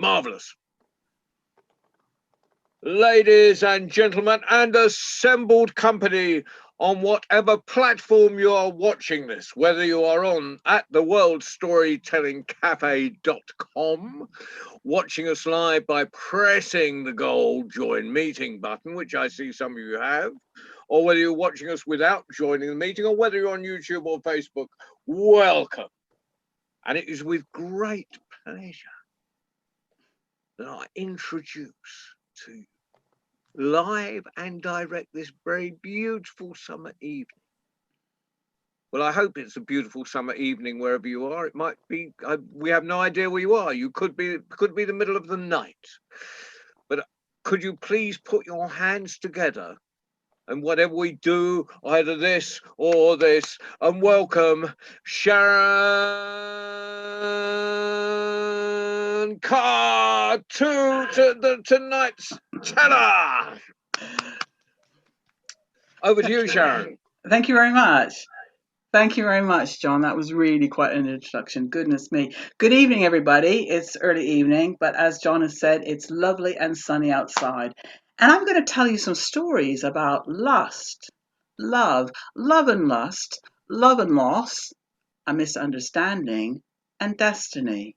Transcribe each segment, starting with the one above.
Marvellous. Ladies and gentlemen, and assembled company on whatever platform you are watching this, whether you are on at theworldstorytellingcafe.com, watching us live by pressing the gold join meeting button, which I see some of you have, or whether you're watching us without joining the meeting, or whether you're on YouTube or Facebook, welcome. And it is with great pleasure that I introduce to you, live and direct, this very beautiful summer evening. Well, I hope it's a beautiful summer evening wherever you are. It might be, we have no idea where you are. You could be the middle of the night. But could you please put your hands together, and whatever we do, either this or this, and welcome Sharon Carr to tonight's teller. Over to you, Sharon. Thank you very much. Thank you very much, John. That was really quite an introduction. Goodness me. Good evening, everybody. It's early evening, but as John has said, it's lovely and sunny outside. And I'm going to tell you some stories about lust, love and lust, love and loss, a misunderstanding, and destiny.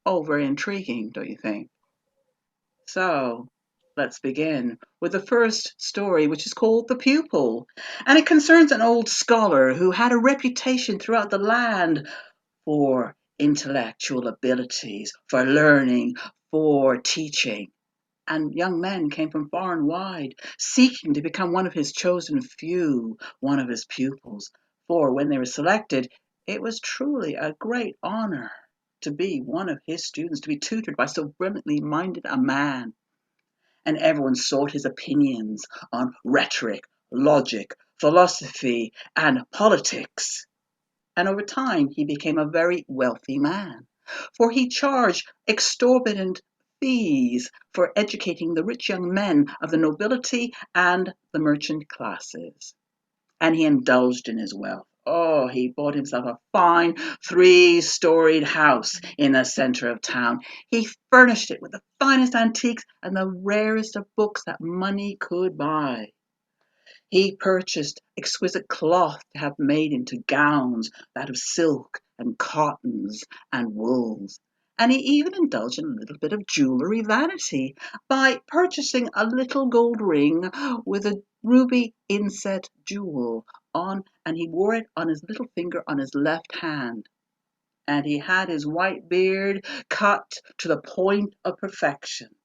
Oh, very intriguing, don't you think? So, let's begin with the first story, which is called The Pupil. And it concerns an old scholar who had a reputation throughout the land for intellectual abilities, for learning, for teaching. And young men came from far and wide, seeking to become one of his chosen few, one of his pupils. For when they were selected, it was truly a great honor to be one of his students, to be tutored by so brilliantly minded a man. And everyone sought his opinions on rhetoric, logic, philosophy, and politics. And over time, he became a very wealthy man, for he charged exorbitant fees for educating the rich young men of the nobility and the merchant classes. And he indulged in his wealth. Oh, he bought himself a fine 3-storied house in the center of town. He furnished it with the finest antiques and the rarest of books that money could buy. He purchased exquisite cloth to have made into gowns, that of silk and cottons and wools. And he even indulged in a little bit of jewellery vanity by purchasing a little gold ring with a ruby inset jewel on, and he wore it on his little finger on his left hand. And he had his white beard cut to the point of perfection.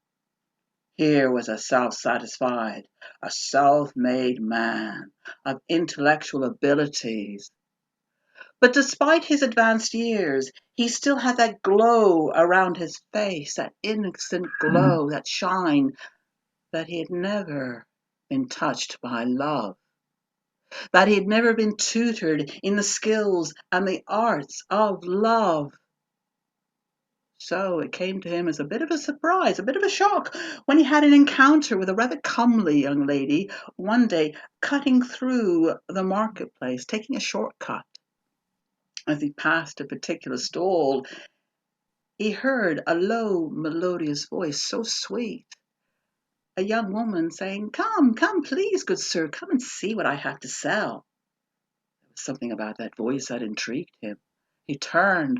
Here was a self-satisfied, a self-made man of intellectual abilities. But despite his advanced years, he still had that glow around his face, that innocent glow, that shine, that he had never been touched by love, that he had never been tutored in the skills and the arts of love. So it came to him as a bit of a surprise, a bit of a shock, when he had an encounter with a rather comely young lady one day cutting through the marketplace, taking a shortcut. As he passed a particular stall, he heard a low, melodious voice, so sweet. A young woman saying, "Come, come, please, good sir, come and see what I have to sell." There was something about that voice that intrigued him. He turned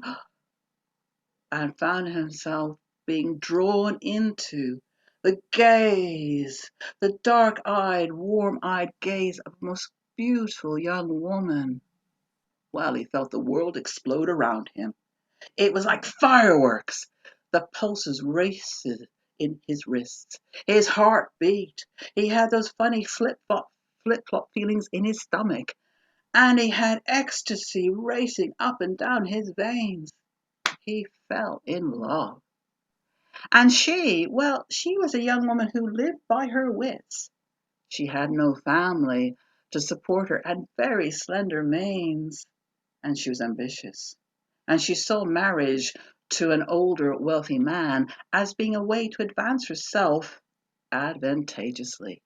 and found himself being drawn into the gaze, the dark-eyed, warm-eyed gaze of a most beautiful young woman. Well, he felt the world explode around him. It was like fireworks. The pulses raced in his wrists. His heart beat. He had those funny flip-flop feelings in his stomach. And he had ecstasy racing up and down his veins. He fell in love. And she, well, she was a young woman who lived by her wits. She had no family to support her and very slender means. And she was ambitious. And she saw marriage to an older, wealthy man as being a way to advance herself advantageously.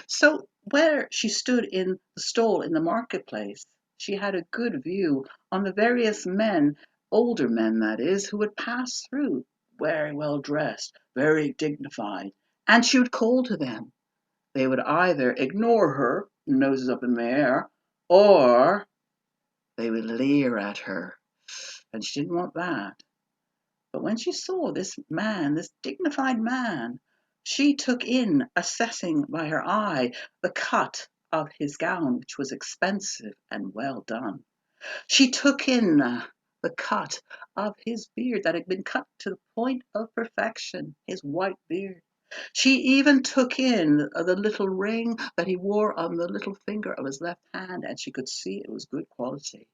So where she stood in the stall in the marketplace, she had a good view on the various men, older men that is, who would pass through very well dressed, very dignified, and she would call to them. They would either ignore her, noses up in the air, or they would leer at her, and she didn't want that. But when she saw this man, this dignified man, she took in, assessing by her eye, the cut of his gown, which was expensive and well done. She took in the cut of his beard that had been cut to the point of perfection, his white beard. She even took in the little ring that he wore on the little finger of his left hand, and she could see it was good quality.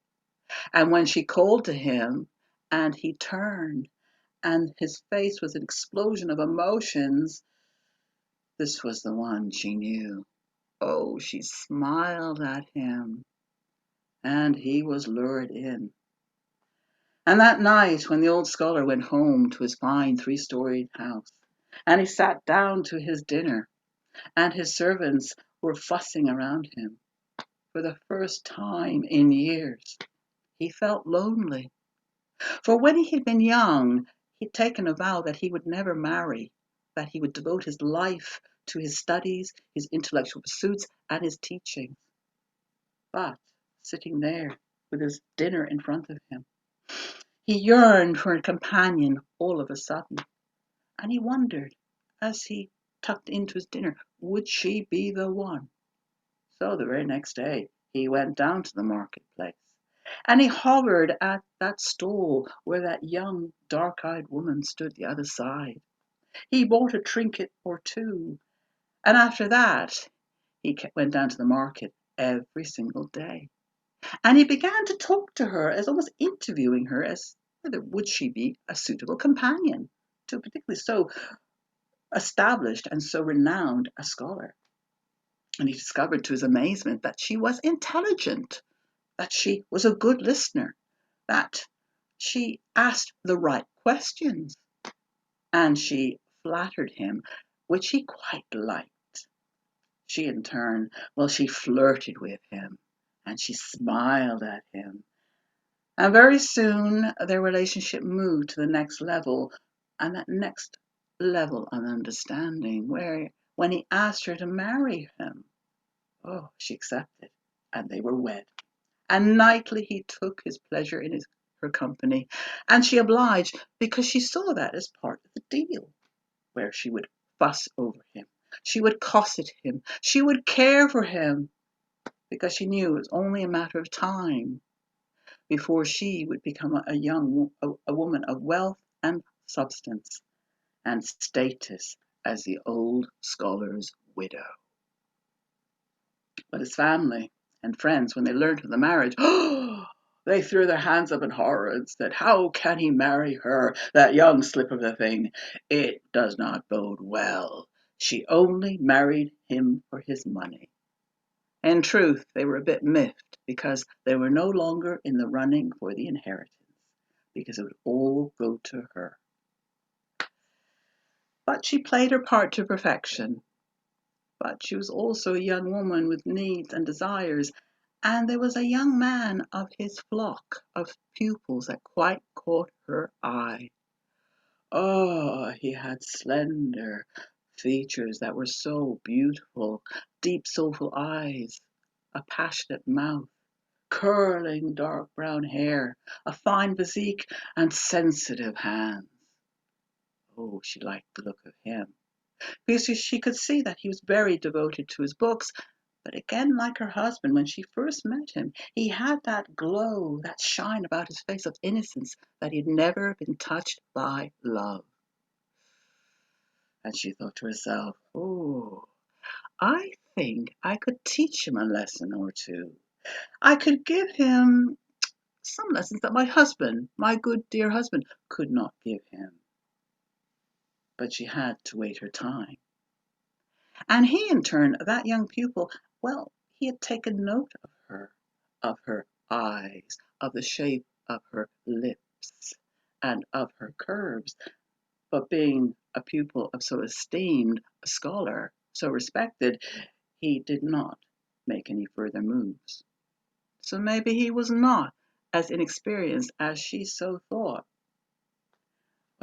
And when she called to him, and he turned, and his face was an explosion of emotions, this was the one she knew. Oh, she smiled at him, and he was lured in. And that night, when the old scholar went home to his fine 3-storied house, and he sat down to his dinner, and his servants were fussing around him, for the first time in years, he felt lonely. For when he had been young, he'd taken a vow that he would never marry, that he would devote his life to his studies, his intellectual pursuits, and his teaching. But sitting there with his dinner in front of him, he yearned for a companion all of a sudden, and he wondered, as he tucked into his dinner, would she be the one? So the very next day, he went down to the marketplace, and he hovered at that stall where that young, dark-eyed woman stood the other side. He bought a trinket or two, and after that, he went down to the market every single day. And he began to talk to her, as almost interviewing her, as whether would she be a suitable companion to particularly so established and so renowned a scholar. And he discovered to his amazement that she was intelligent, that she was a good listener, that she asked the right questions, and she flattered him, which he quite liked. She, in turn, well, she flirted with him, and she smiled at him. And very soon, their relationship moved to the next level, and that next level of understanding, where when he asked her to marry him, oh, she accepted, and they were wed. And nightly he took his pleasure in her company, and she obliged because she saw that as part of the deal, where she would fuss over him, she would cosset him, she would care for him, because she knew it was only a matter of time before she would become a woman of wealth and substance and status as the old scholar's widow. But his family and friends, when they learned of the marriage, they threw their hands up in horror and said, how can he marry her, that young slip of a thing? It does not bode well. She only married him for his money. In truth, they were a bit miffed because they were no longer in the running for the inheritance, because it would all go to her. But she played her part to perfection. But she was also a young woman with needs and desires, and there was a young man of his flock of pupils that quite caught her eye. Oh, he had slender features that were so beautiful, deep soulful eyes, a passionate mouth, curling dark brown hair, a fine physique, and sensitive hands. Oh, she liked the look of him, because she could see that he was very devoted to his books. But again, like her husband, when she first met him, he had that glow, that shine about his face of innocence that he had never been touched by love. And she thought to herself, oh, I think I could teach him a lesson or two. I could give him some lessons that my husband, my good dear husband, could not give him. But she had to wait her time. And he, in turn, that young pupil, well, he had taken note of her eyes, of the shape of her lips, and of her curves. But being a pupil of so esteemed a scholar, so respected, he did not make any further moves. So maybe he was not as inexperienced as she so thought.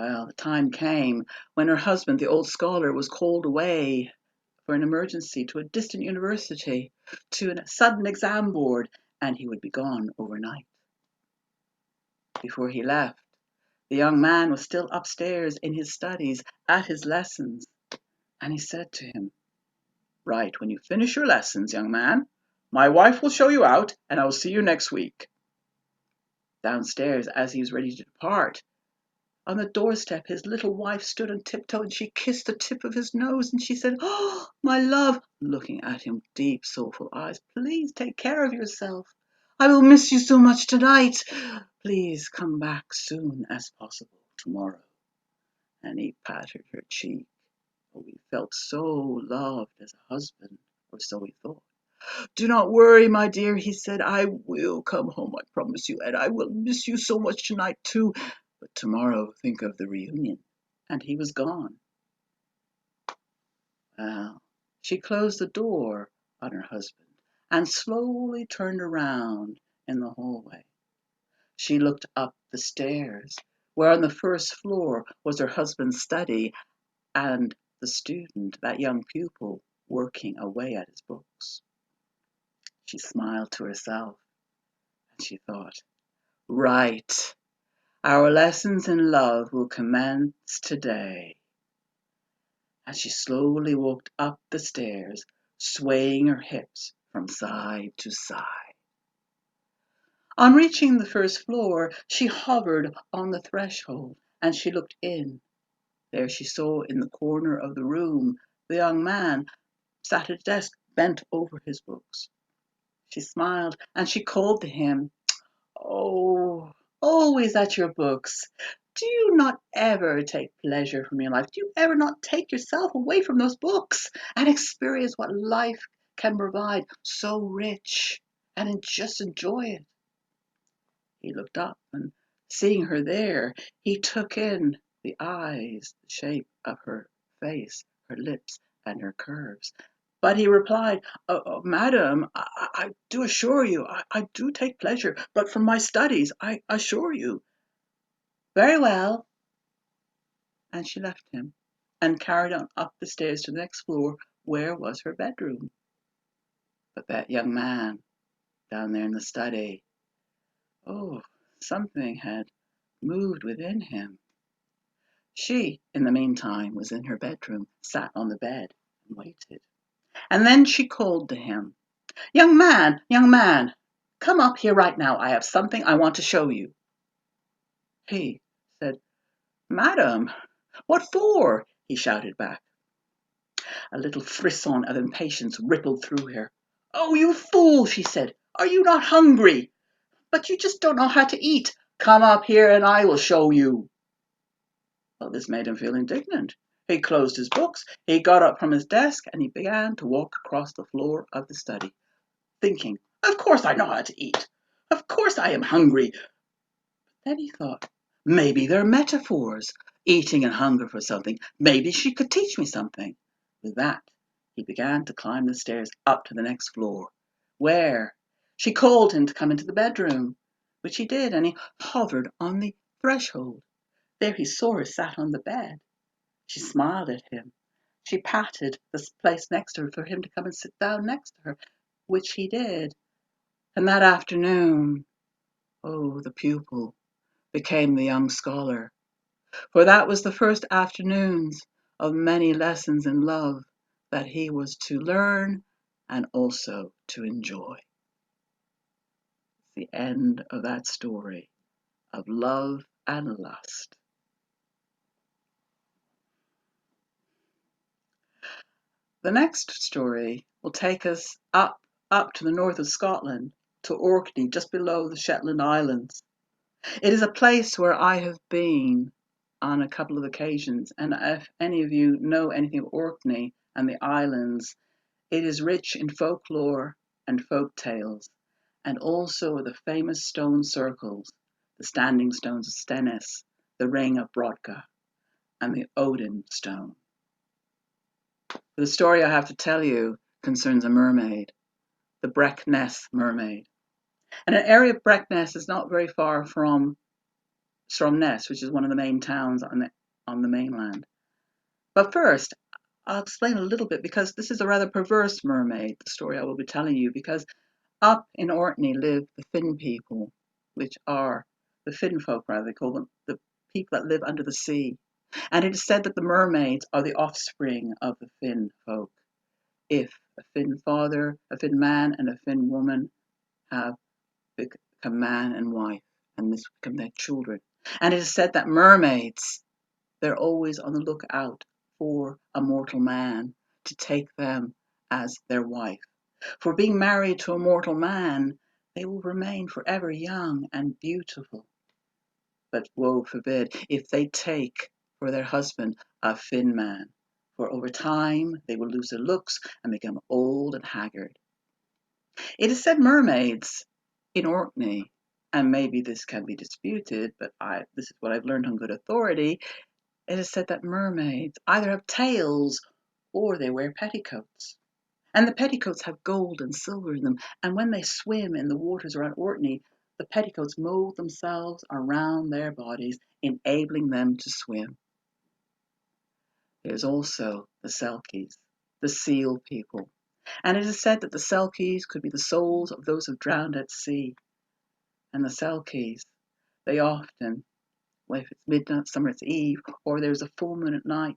Well, the time came when her husband, the old scholar, was called away for an emergency to a distant university, to a sudden exam board, and he would be gone overnight. Before he left, the young man was still upstairs in his studies at his lessons, and he said to him, "Right, when you finish your lessons, young man, my wife will show you out, and I will see you next week." Downstairs, as he was ready to depart, on the doorstep his little wife stood on tiptoe, and she kissed the tip of his nose, and she said, "Oh, my love," looking at him with deep, soulful eyes, "please take care of yourself. I will miss you so much tonight. Please come back soon as possible tomorrow." And he patted her cheek. Oh, he felt so loved as a husband, or so he thought. "Do not worry, my dear," he said. "I will come home, I promise you, and I will miss you so much tonight too. But tomorrow think of the reunion." And he was gone. Well, she closed the door on her husband and slowly turned around in the hallway. She looked up the stairs, where on the first floor was her husband's study and the student, that young pupil, working away at his books. She smiled to herself and she thought, "Right, our lessons in love will commence today." And she slowly walked up the stairs, swaying her hips from side to side. On reaching the first floor, she hovered on the threshold and she looked in. There she saw in the corner of the room the young man sat at a desk, bent over his books. She smiled and she called to him, "Oh, always at your books. Do you not ever take pleasure from your life? Do you ever not take yourself away from those books and experience what life can provide so rich and just enjoy it?" He looked up and seeing her there, he took in the eyes, the shape of her face, her lips, and her curves. But he replied, "Madam, I do assure you, I do take pleasure, but from my studies, I assure you." "Very well." And she left him and carried on up the stairs to the next floor, where was her bedroom. But that young man down there in the study, oh, something had moved within him. She, in the meantime, was in her bedroom, sat on the bed, and waited. And then she called to him, young man, come up here right now. I have something I want to show you." He said, "Madam, what for?" he shouted back. A little frisson of impatience rippled through her. "Oh, you fool," she said. "Are you not hungry? But you just don't know how to eat. Come up here and I will show you." Well, this made him feel indignant. He closed his books, he got up from his desk, and he began to walk across the floor of the study, thinking, "Of course I know how to eat. Of course I am hungry." Then he thought, maybe they're metaphors, eating and hunger for something. Maybe she could teach me something. With that, he began to climb the stairs up to the next floor, where she called him to come into the bedroom, which he did, and he hovered on the threshold. There he saw her sat on the bed. She smiled at him. She patted the place next to her for him to come and sit down next to her, which he did. And that afternoon, oh, the pupil became the young scholar, for that was the first afternoons of many lessons in love that he was to learn and also to enjoy. The end of that story of love and lust. The next story will take us up to the north of Scotland, to Orkney, just below the Shetland Islands. It is a place where I have been on a couple of occasions, and if any of you know anything of Orkney and the islands, it is rich in folklore and folk tales, and also the famous stone circles, the standing stones of Stennis, the ring of Brodka, and the Odin stone. The story I have to tell you concerns a mermaid, the Breckness mermaid. And an area of Breckness is not very far from Stromness, which is one of the main towns on the mainland. But first, I'll explain a little bit because this is a rather perverse mermaid, the story I will be telling you, because up in Orkney live the Finn people, which are the Finn folk, rather, they call them the people that live under the sea. And it is said that the mermaids are the offspring of the Finn folk. If a Finn father, a Finn man, and a Finn woman have become man and wife, and this become their children. And it is said that mermaids, they're always on the lookout for a mortal man to take them as their wife. For being married to a mortal man, they will remain forever young and beautiful. But woe forbid if they take for their husband a Finn man, for over time they will lose their looks and become old and haggard. It is said mermaids in Orkney, and maybe this can be disputed, but this is what I've learned on good authority. It is said that mermaids either have tails or they wear petticoats. And the petticoats have gold and silver in them. And when they swim in the waters around Orkney, the petticoats mold themselves around their bodies, enabling them to swim. There's also the Selkies, the seal people. And it is said that the Selkies could be the souls of those who drowned at sea. And the Selkies, they often, well, if it's midnight, summer's eve, or there's a full moon at night,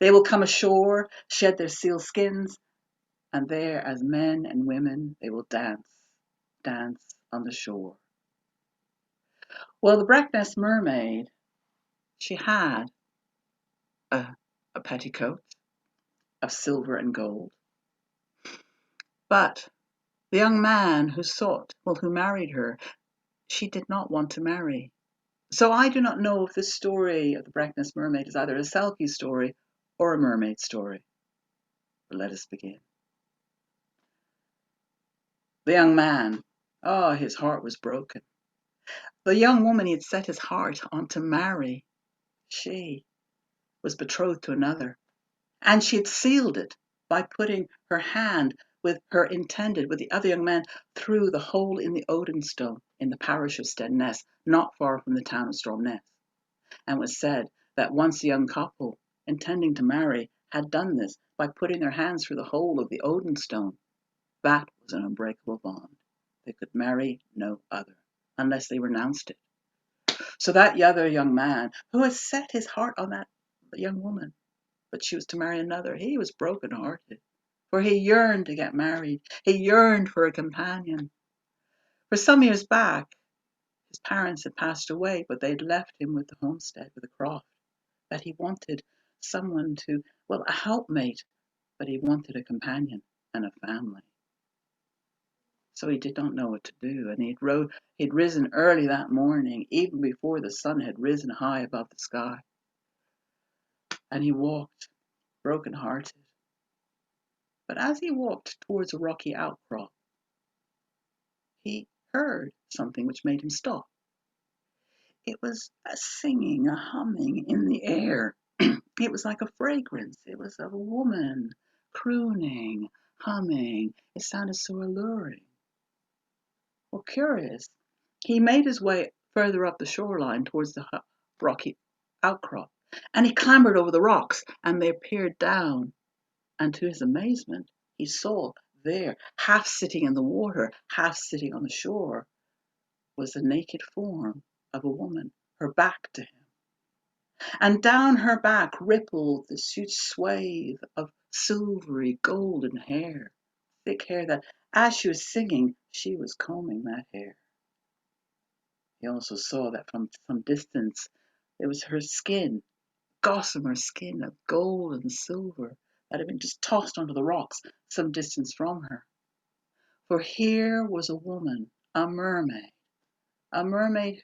they will come ashore, shed their seal skins, and there, as men and women, they will dance on the shore. Well, the Brackness mermaid, she had a petticoat of silver and gold. But the young man who married her, she did not want to marry. So I do not know if this story of the Brackness mermaid is either a Selkie story or a mermaid story. But let us begin. The young man, his heart was broken. The young woman he had set his heart on to marry, she was betrothed to another. And she had sealed it by putting her hand with the other young man, through the hole in the Odin stone in the parish of Stedness, not far from the town of Stromness. And was said that once a young couple, intending to marry, had done this by putting their hands through the hole of the Odin stone. That was an unbreakable bond. They could marry no other, unless they renounced it. So that other young man, who had set his heart on that young woman, but she was to marry another, he was broken-hearted, for he yearned to get married. He yearned for a companion. For some years back, his parents had passed away, but they'd left him with the homestead, with a croft, that he wanted someone a helpmate, but he wanted a companion and a family. So he did not know what to do, and he'd risen early that morning, even before the sun had risen high above the sky. And he walked, broken-hearted. But as he walked towards a rocky outcrop, he heard something which made him stop. It was a singing, a humming in the air. It was like a fragrance. It was of a woman crooning, humming. It sounded so alluring. Well, curious, he made his way further up the shoreline towards the rocky outcrop, and he clambered over the rocks, and they peered down, and to his amazement, he saw there, half sitting in the water, half sitting on the shore, was the naked form of a woman, her back to him. And down her back rippled this huge swathe of silvery golden hair, thick hair that, as she was singing, she was combing that hair. He also saw that from some distance there was her skin, gossamer skin of gold and silver, that had been just tossed onto the rocks some distance from her. For here was a woman, a mermaid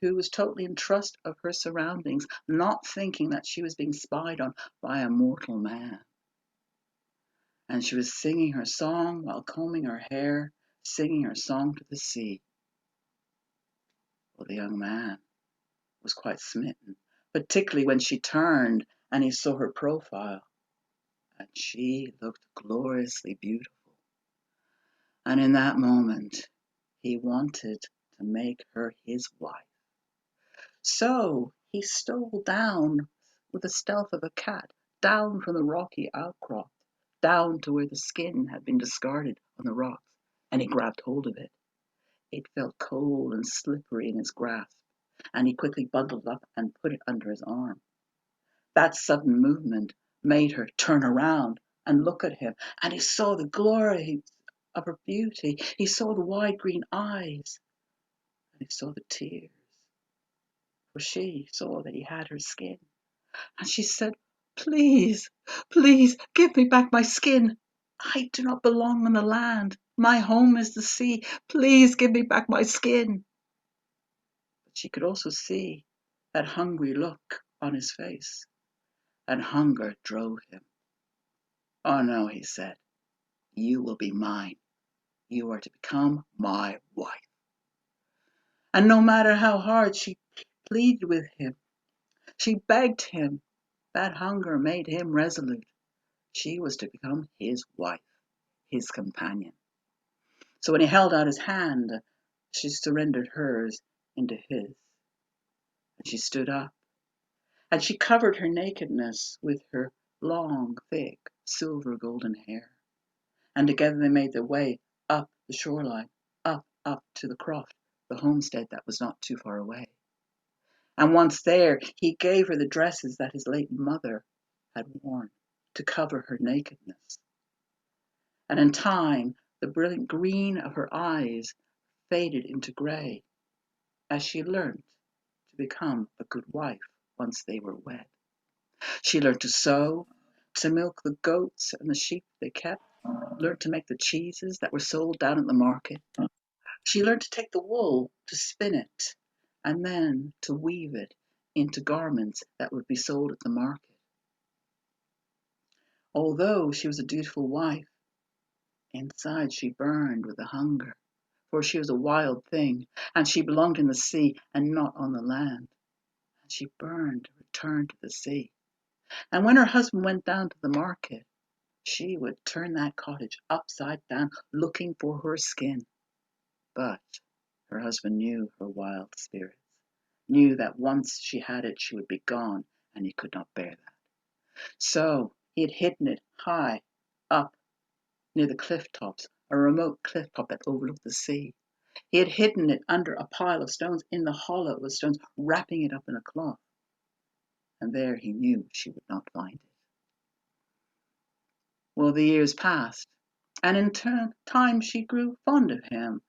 who was totally in trust of her surroundings, not thinking that she was being spied on by a mortal man. And she was singing her song while combing her hair, singing her song to the sea. Well, the young man was quite smitten, particularly when she turned and he saw her profile. And she looked gloriously beautiful. And in that moment, he wanted to make her his wife. So he stole down with the stealth of a cat, down from the rocky outcrop, down to where the skin had been discarded on the rocks, and he grabbed hold of it. It felt cold and slippery in his grasp, and he quickly bundled up and put it under his arm. That sudden movement made her turn around and look at him, and he saw the glory of her beauty. He saw the wide green eyes, and he saw the tears, for she saw that he had her skin. And she said, "Please, please, give me back my skin. I do not belong on the land. My home is the sea. Please give me back my skin." But she could also see that hungry look on his face, and hunger drove him. "Oh no," he said, "you will be mine. You are to become my wife." And no matter how hard she pleaded with him, she begged him, that hunger made him resolute. She was to become his wife, his companion. So when he held out his hand, she surrendered hers into his. And she stood up, and she covered her nakedness with her long, thick, silver golden hair. And together they made their way up the shoreline, up to the croft, the homestead that was not too far away. And once there, he gave her the dresses that his late mother had worn to cover her nakedness. And in time, the brilliant green of her eyes faded into grey as she learned to become a good wife once they were wed. She learned to sew, to milk the goats and the sheep they kept, learned to make the cheeses that were sold down at the market. She learned to take the wool, to spin it, and then to weave it into garments that would be sold at the market. Although she was a dutiful wife, inside she burned with a hunger, for she was a wild thing, and she belonged in the sea and not on the land. And she burned to return to the sea. And when her husband went down to the market, she would turn that cottage upside down, looking for her skin. But her husband knew her wild spirits, knew that once she had it, she would be gone, and he could not bear that. So he had hidden it high up near the cliff tops, a remote cliff top that overlooked the sea. He had hidden it under a pile of stones, in the hollow of the stones, wrapping it up in a cloth. And there he knew she would not find it. Well, the years passed, and in time she grew fond of him,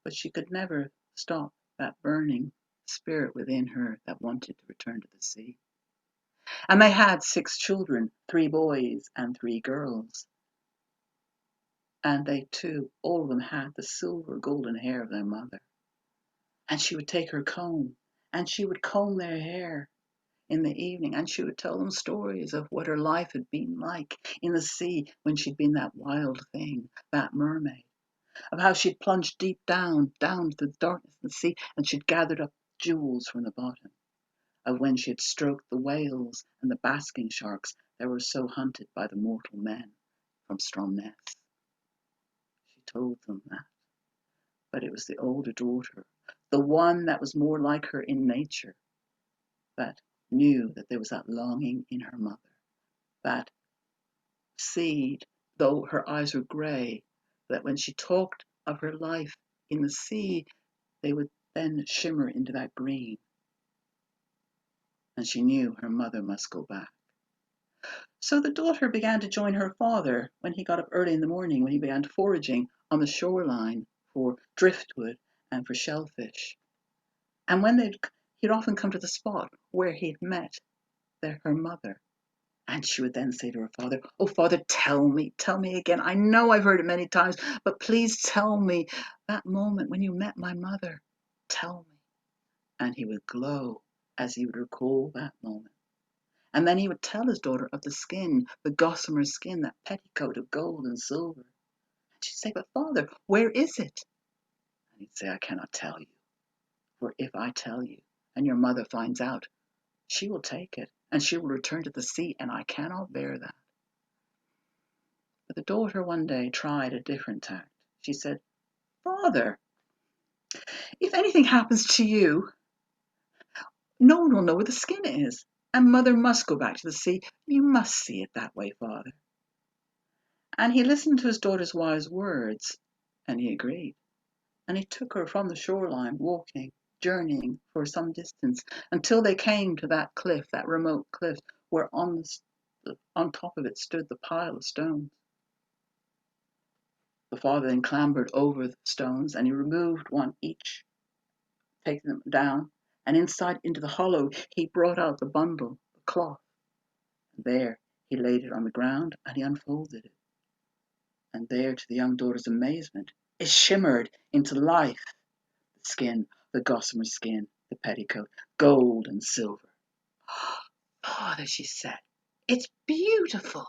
but she could never stop that burning spirit within her that wanted to return to the sea. And they had 6 children, 3 boys and 3 girls. And they too, all of them had the silver golden hair of their mother. And she would take her comb, and she would comb their hair in the evening, and she would tell them stories of what her life had been like in the sea when she'd been that wild thing, that mermaid, of how she'd plunged deep down to the darkness of the sea, and she'd gathered up jewels from the bottom, of when she had stroked the whales and the basking sharks that were so hunted by the mortal men from Stromness. She told them that. But it was the older daughter, the one that was more like her in nature, that knew that there was that longing in her mother, that seed, though her eyes were grey, that when she talked of her life in the sea, they would then shimmer into that green. And she knew her mother must go back. So the daughter began to join her father when he got up early in the morning, when he began foraging on the shoreline for driftwood and for shellfish. And when he'd often come to the spot where he'd met her mother. And she would then say to her father, "Oh, Father, tell me again. I know I've heard it many times, but please tell me that moment when you met my mother. Tell me." And he would glow as he would recall that moment. And then he would tell his daughter of the skin, the gossamer skin, that petticoat of gold and silver. And she'd say, "But Father, where is it?" And he'd say, "I cannot tell you. For if I tell you and your mother finds out, she will take it and she will return to the sea, and I cannot bear that." But the daughter one day tried a different tact. She said, "Father, if anything happens to you, No one will know where the skin is. And Mother must go back to the sea. You must see it that way, Father. And he listened to his daughter's wise words, and he agreed. And he took her from the shoreline, walking, journeying for some distance, until they came to that cliff, that remote cliff, where on top of it stood the pile of stones. The father then clambered over the stones, and he removed one each, taking them down, and inside into the hollow he brought out the bundle, the cloth. And there he laid it on the ground, and he unfolded it. And there, to the young daughter's amazement, it shimmered into life. The skin, the gossamer skin, the petticoat, gold and silver. "Oh, Father," she said, "it's beautiful."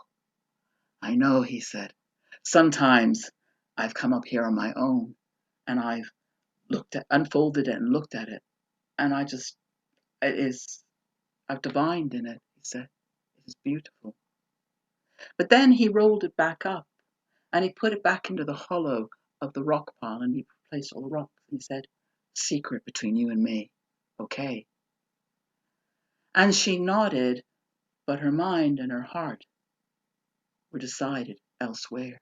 "I know," he said. "Sometimes I've come up here on my own, and I've unfolded it and looked at it, and I've divined in it," he said. "It is beautiful." But then he rolled it back up, and he put it back into the hollow of the rock pile, and he replaced all the rocks, and he said, "Secret between you and me, okay?" And she nodded, but her mind and her heart were decided elsewhere.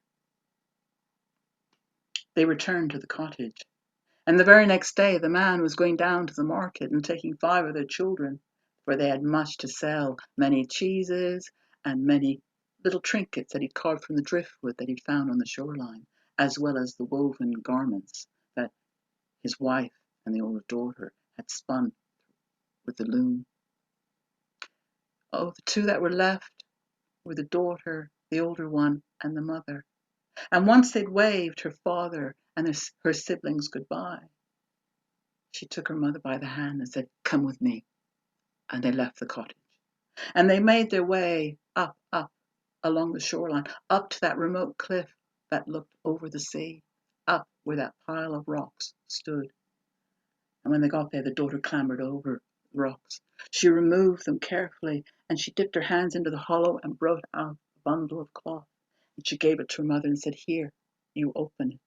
They returned to the cottage, and the very next day the man was going down to the market and taking 5 of their children, for they had much to sell, many cheeses and many little trinkets that he'd carved from the driftwood that he'd found on the shoreline, as well as the woven garments that his wife and the older daughter had spun with the loom. Oh, the 2 that were left were the daughter, the older one, and the mother. And once they'd waved her father and her siblings goodbye, she took her mother by the hand and said, "Come with me." And they left the cottage. And they made their way up along the shoreline, up to that remote cliff that looked over the sea, up where that pile of rocks stood. And when they got there, the daughter clambered over the rocks. She removed them carefully, and she dipped her hands into the hollow and brought out a bundle of cloth. And she gave it to her mother and said, "Here, you open it."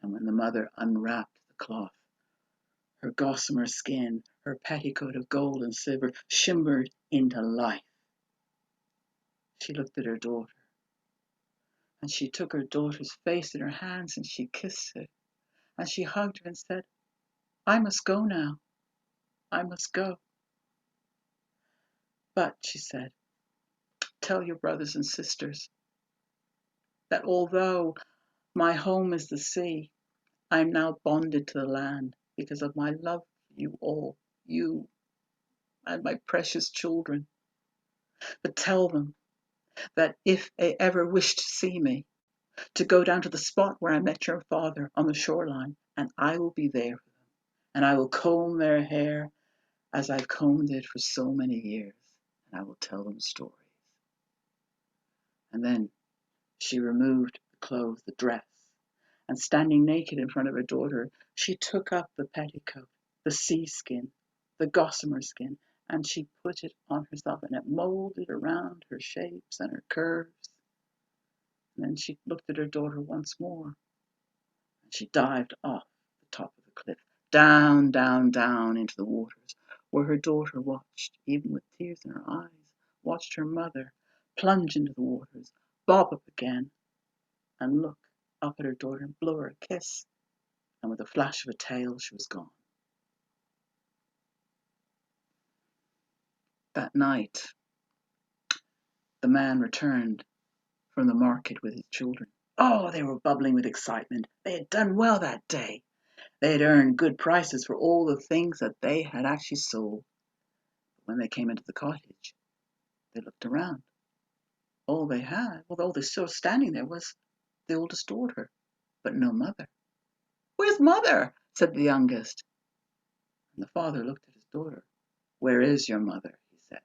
And when the mother unwrapped the cloth, her gossamer skin, her petticoat of gold and silver, shimmered into life. She looked at her daughter, and she took her daughter's face in her hands, and she kissed her, and she hugged her and said, "I must go now. I must go. But," she said, "tell your brothers and sisters that although my home is the sea, I am now bonded to the land because of my love for you all, you and my precious children. But tell them that if they ever wish to see me, to go down to the spot where I met your father on the shoreline, and I will be there for them, and I will comb their hair as I've combed it for so many years, and I will tell them stories." And then she removed the clothes, the dress, and standing naked in front of her daughter, she took up the petticoat, the sea skin, the gossamer skin, and she put it on herself, and it molded around her shapes and her curves. And then she looked at her daughter once more, and she dived off the top of the cliff, down, down, down into the waters, where her daughter watched, even with tears in her eyes, watched her mother plunge into the waters, bob up again, and look up at her daughter and blow her a kiss. And with a flash of a tail, she was gone. That night, the man returned from the market with his children. Oh, they were bubbling with excitement. They had done well that day. They had earned good prices for all the things that they had actually sold. When they came into the cottage, they looked around. All they had, all they saw standing there was the oldest daughter, but no mother. "Where's mother?" said the youngest. And the father looked at his daughter. "Where is your mother?" he said.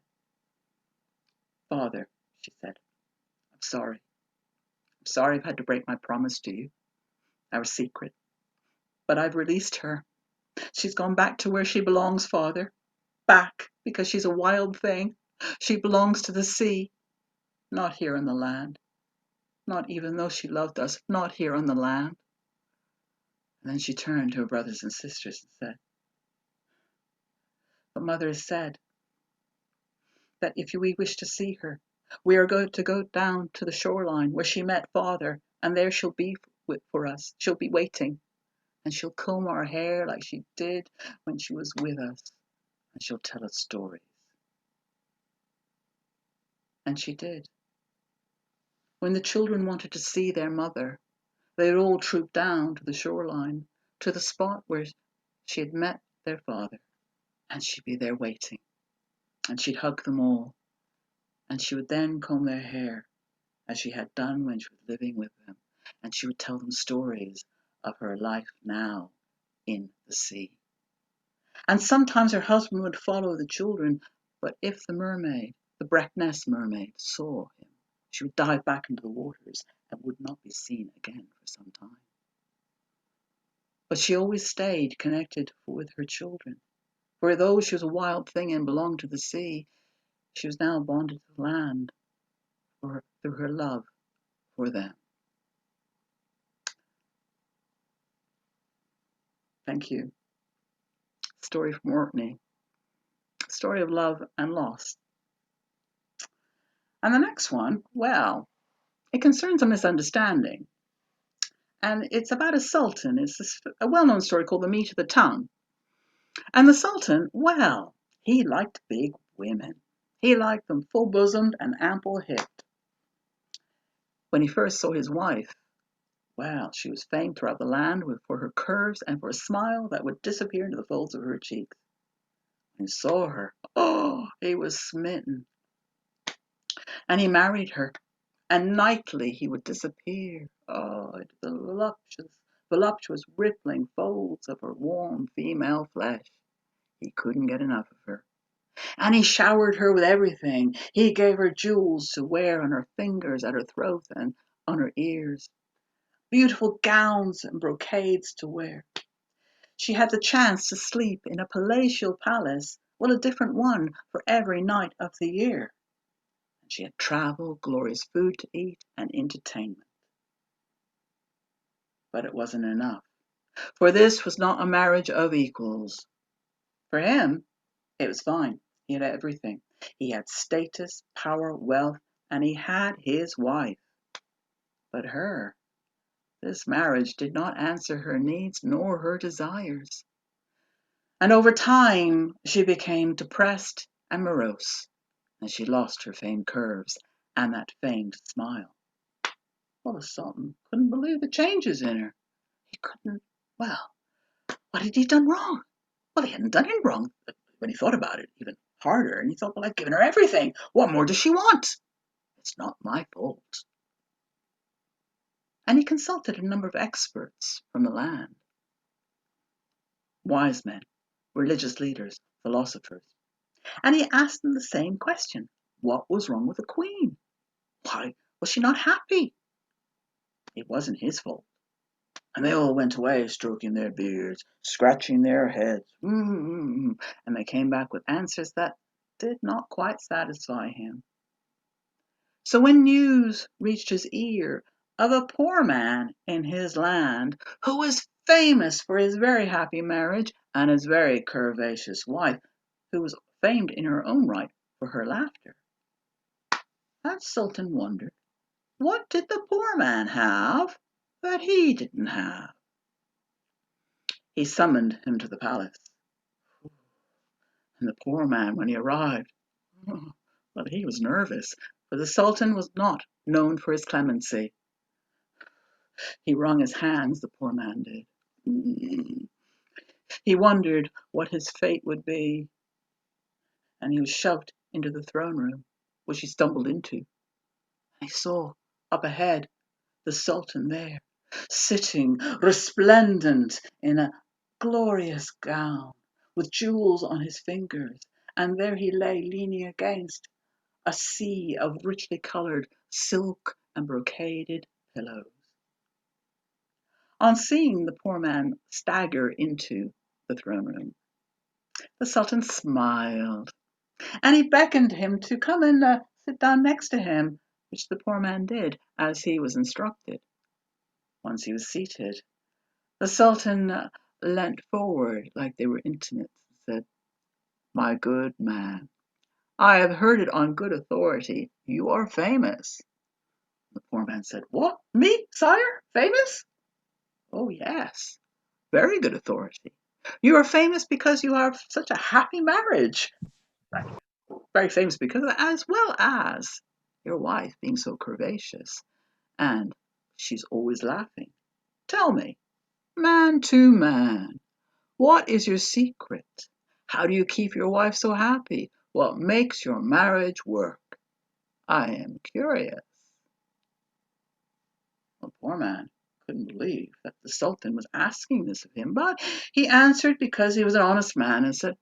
"Father," she said, "I'm sorry. I'm sorry I've had to break my promise to you, our secret. But I've released her. She's gone back to where she belongs, Father. Back, because she's a wild thing. She belongs to the sea, not here on the land. Not even though she loved us, not here on the land." And then she turned to her brothers and sisters and said, But Mother has said that if we wish to see her, we are going to go down to the shoreline where she met Father, and there she'll be for us. She'll be waiting, and she'll comb our hair like she did when she was with us, and she'll tell us stories. And she did. When the children wanted to see their mother, they'd all troop down to the shoreline, to the spot where she had met their father, and she'd be there waiting, and she'd hug them all, and she would then comb their hair, as she had done when she was living with them, and she would tell them stories of her life now in the sea. And sometimes her husband would follow the children, but if the mermaid, the Breckness mermaid, saw him, she would dive back into the waters and would not be seen again for some time. But she always stayed connected with her children. For though she was a wild thing and belonged to the sea, she was now bonded to the land through her love for them. Thank you. Story from Orkney. Story of love and loss. And the next one, well, it concerns a misunderstanding. And it's about a sultan. It's a well-known story called The Meat of the Tongue. And the sultan, well, he liked big women. He liked them full-bosomed and ample-hipped. When he first saw his wife, well, she was famed throughout the land for her curves and for a smile that would disappear into the folds of her cheeks. When he saw her, oh, he was smitten. And he married her, and nightly he would disappear, oh, into the voluptuous rippling folds of her warm female flesh. He couldn't get enough of her. And he showered her with everything. He gave her jewels to wear on her fingers, at her throat, and on her ears. Beautiful gowns and brocades to wear. She had the chance to sleep in a palatial palace, well, a different one for every night of the year. And she had travel, glorious food to eat, and entertainment. But it wasn't enough. For this was not a marriage of equals. For him, it was fine. He had everything. He had status, power, wealth, and he had his wife. But her, this marriage did not answer her needs nor her desires. And over time, she became depressed and morose, and she lost her famed curves and that famed smile. Well, the Sultan couldn't believe the changes in her. He couldn't, well, what had he done wrong? Well, he hadn't done anything wrong when he thought about it even harder. And he thought, well, I've given her everything. What more does she want? It's not my fault. And he consulted a number of experts from the land. Wise men, religious leaders, philosophers. And he asked them the same question. What was wrong with the queen? Why was she not happy? It wasn't his fault. And they all went away stroking their beards, scratching their heads, and they came back with answers that did not quite satisfy him. So when news reached his ear of a poor man in his land who was famous for his very happy marriage and his very curvaceous wife, who was famed in her own right for her laughter, that Sultan wondered, what did the poor man have that he didn't have? He summoned him to the palace. And the poor man, when he arrived, well, he was nervous, for the Sultan was not known for his clemency. He wrung his hands, the poor man did. He wondered what his fate would be, and he was shoved into the throne room, which he stumbled into. He saw, up ahead, the Sultan there, sitting resplendent in a glorious gown, with jewels on his fingers, and there he lay leaning against a sea of richly coloured silk and brocaded pillows. On seeing the poor man stagger into the throne room, the Sultan smiled, and he beckoned him to come and sit down next to him, which the poor man did, as he was instructed. Once he was seated, the Sultan leant forward like they were intimates and said, my good man. I have heard it on good authority. You are famous. The poor man said, What? Me, sire? Famous? Oh, yes. Very good authority. You are famous because you have such a happy marriage. Very famous because of that, as well as your wife being so curvaceous. And she's always laughing. Tell me, man to man, what is your secret? How do you keep your wife so happy? What makes your marriage work? I am curious. The poor man couldn't believe that the Sultan was asking this of him, but he answered because he was an honest man and said,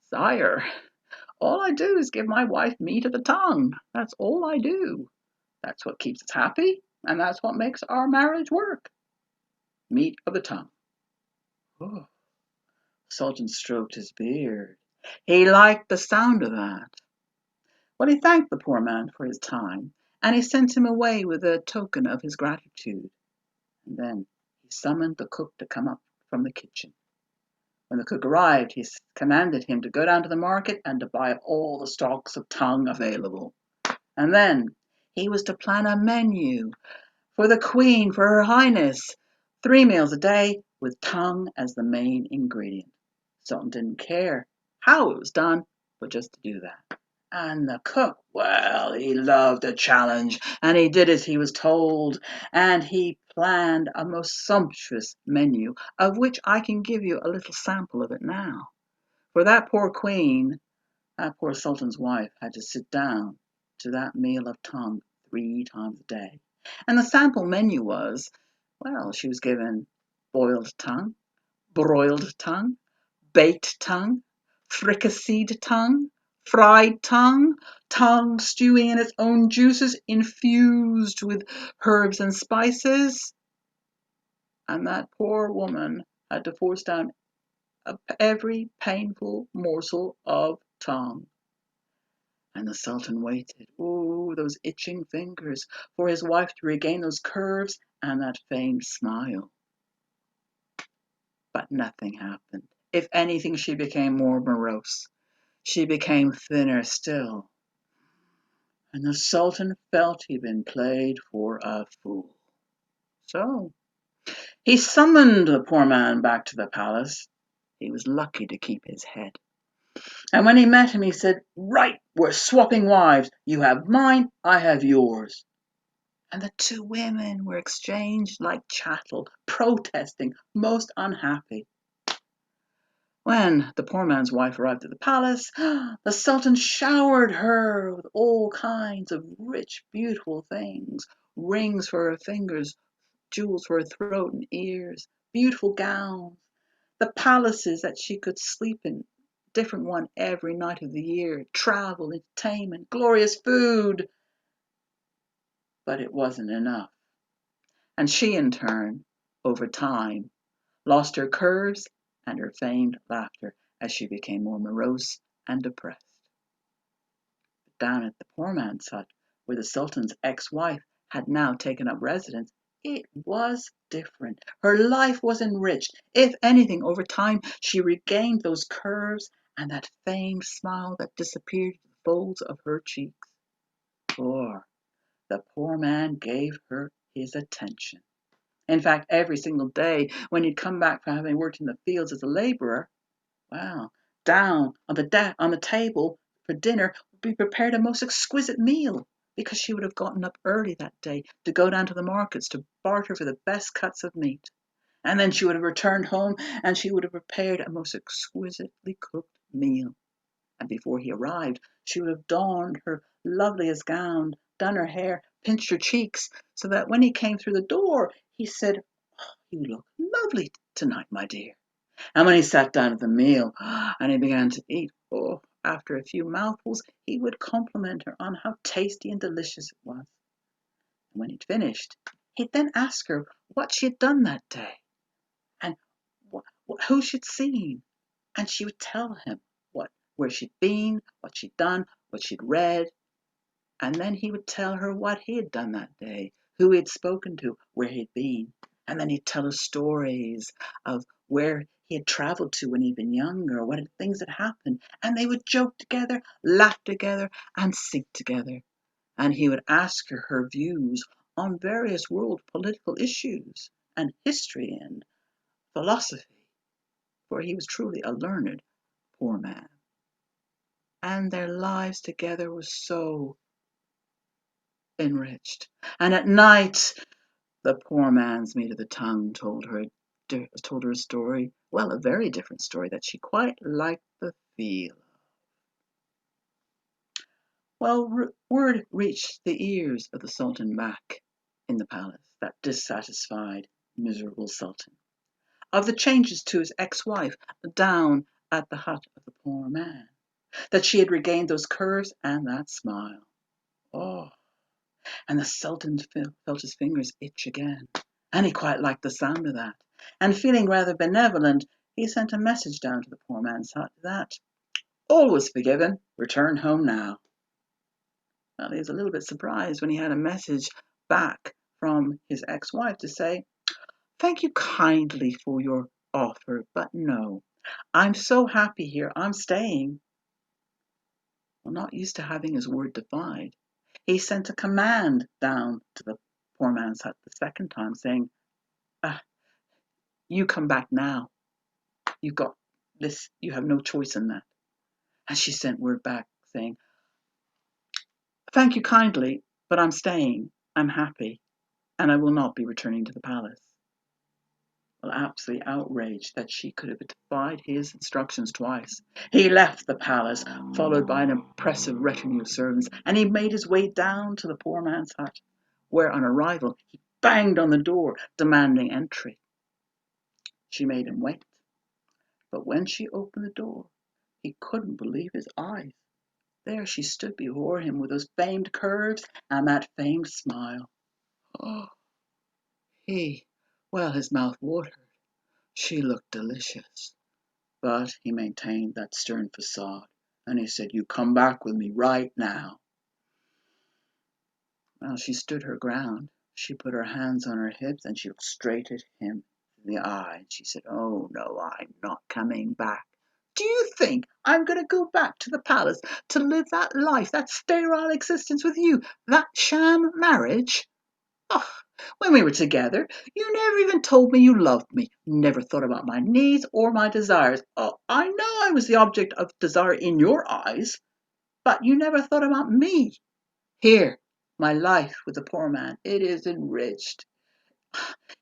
Sire, all I do is give my wife meat of the tongue. That's all I do. That's what keeps us happy, and that's what makes our marriage work. Meat of the tongue. Oh, Sultan stroked his beard. He liked the sound of that. Well, he thanked the poor man for his time, and he sent him away with a token of his gratitude. And then he summoned the cook to come up from the kitchen. When the cook arrived, he commanded him to go down to the market and to buy all the stalks of tongue available. And then he was to plan a menu for the Queen, for Her Highness, 3 meals a day with tongue as the main ingredient. Sultan didn't care how it was done, but just to do that. And the cook, well, he loved a challenge, and he did as he was told, and he planned a most sumptuous menu, of which I can give you a little sample of it now. For that poor queen, that poor sultan's wife, had to sit down to that meal of tongue 3 times a day. And the sample menu was, well, she was given boiled tongue, broiled tongue, baked tongue, fricasseed tongue, fried tongue, tongue stewing in its own juices, infused with herbs and spices. And that poor woman had to force down every painful morsel of tongue. And the Sultan waited, oh, those itching fingers, for his wife to regain those curves and that famed smile. But nothing happened. If anything, she became more morose. She became thinner still. And the Sultan felt he'd been played for a fool. So he summoned the poor man back to the palace. He was lucky to keep his head. And when he met him, he said, Right, we're swapping wives. You have mine, I have yours. And the 2 women were exchanged like chattel, protesting, most unhappy. When the poor man's wife arrived at the palace, the Sultan showered her with all kinds of rich, beautiful things, rings for her fingers, jewels for her throat and ears, beautiful gowns, the palaces that she could sleep in, different one every night of the year, travel, entertainment, glorious food. But it wasn't enough. And she, in turn, over time, lost her curves and her feigned laughter as she became more morose and depressed. But down at the poor man's hut, where the Sultan's ex-wife had now taken up residence, it was different. Her life was enriched. If anything, over time, she regained those curves and that famed smile that disappeared in the folds of her cheeks. For the poor man gave her his attention. In fact, every single day when he'd come back from having worked in the fields as a laborer, well, down on the table for dinner would be prepared a most exquisite meal, because she would have gotten up early that day to go down to the markets to barter for the best cuts of meat. And then she would have returned home and she would have prepared a most exquisitely cooked meal. And before he arrived, she would have donned her loveliest gown, done her hair, pinched her cheeks, so that when he came through the door, he said, You look lovely tonight, my dear. And when he sat down at the meal and he began to eat, oh, after a few mouthfuls, he would compliment her on how tasty and delicious it was. And when he'd finished, he'd then ask her what she had done that day and who she'd seen. And she would tell him where she'd been, what she'd done, what she'd read. And then he would tell her what he had done that day, who he had spoken to, where he'd been. And then he'd tell her stories of where he had travelled to when he'd been younger, what things had happened, and they would joke together, laugh together, and sing together. And he would ask her views on various world political issues and history and philosophy, for he was truly a learned poor man. And their lives together was so enriched. And at night, the poor man's meat of the tongue told her a story, well, a very different story that she quite liked the feel. Well, word reached the ears of the Sultan back in the palace, that dissatisfied, miserable Sultan, of the changes to his ex-wife down at the hut of the poor man, that she had regained those curves and that smile. Oh, and the Sultan felt his fingers itch again, and he quite liked the sound of that. And feeling rather benevolent, he sent a message down to the poor man's hut that all was forgiven, return home now. Well, he was a little bit surprised when he had a message back from his ex-wife to say, thank you kindly for your offer, but no, I'm so happy here, I'm staying. Well, not used to having his word defied, he sent a command down to the poor man's hut the second time, saying, you come back now. You've got this, you have no choice in that. And she sent word back saying, thank you kindly, but I'm staying, I'm happy, and I will not be returning to the palace. Well, absolutely outraged that she could have defied his instructions twice, he left the palace, followed by an impressive retinue of servants, and he made his way down to the poor man's hut, where on arrival he banged on the door, demanding entry. She made him wait, but when she opened the door, he couldn't believe his eyes. There she stood before him with those famed curves and that famed smile. Oh, his mouth watered. She looked delicious. But he maintained that stern facade, and he said, you come back with me right now. Well, she stood her ground. She put her hands on her hips, and she looked straight at him in the eye, and she said, oh, no, I'm not coming back. Do you think I'm going to go back to the palace to live that life, that sterile existence with you, that sham marriage? Oh, when we were together, you never even told me you loved me. Never thought about my needs or my desires. Oh, I know I was the object of desire in your eyes, but you never thought about me. Here, my life with the poor man, it is enriched.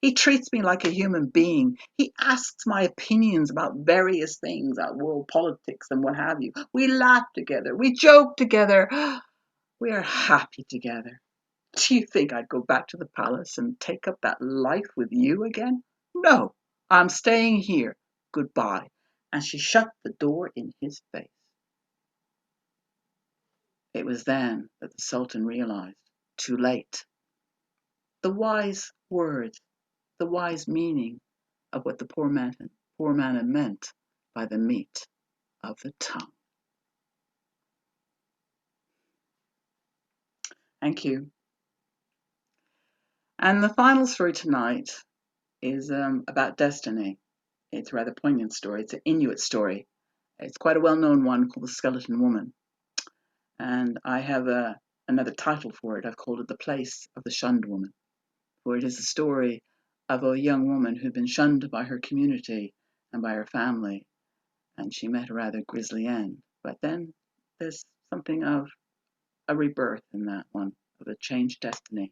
He treats me like a human being. He asks my opinions about various things, about world politics and what have you. We laugh together. We joke together. We are happy together. Do you think I'd go back to the palace and take up that life with you again? No, I'm staying here. Goodbye. And she shut the door in his face. It was then that the Sultan realized, too late, the wise words, the wise meaning of what the poor man had meant by the meat of the tongue. Thank you. And the final story tonight is about destiny. It's a rather poignant story. It's an Inuit story. It's quite a well-known one called The Skeleton Woman. And I have another title for it. I've called it The Place of the Shunned Woman, for it is the story of a young woman who'd been shunned by her community and by her family, and she met a rather grisly end. But then there's something of a rebirth in that one, of a changed destiny.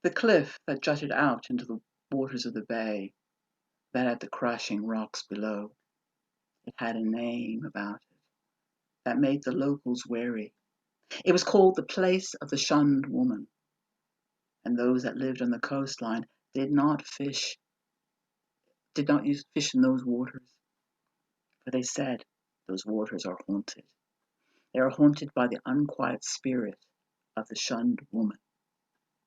The cliff that jutted out into the waters of the bay, that had the crashing rocks below, it had a name about it that made the locals wary. It was called the Place of the Shunned Woman, and those that lived on the coastline did not use fish in those waters, for they said those waters are haunted. They are haunted by the unquiet spirit of the shunned woman,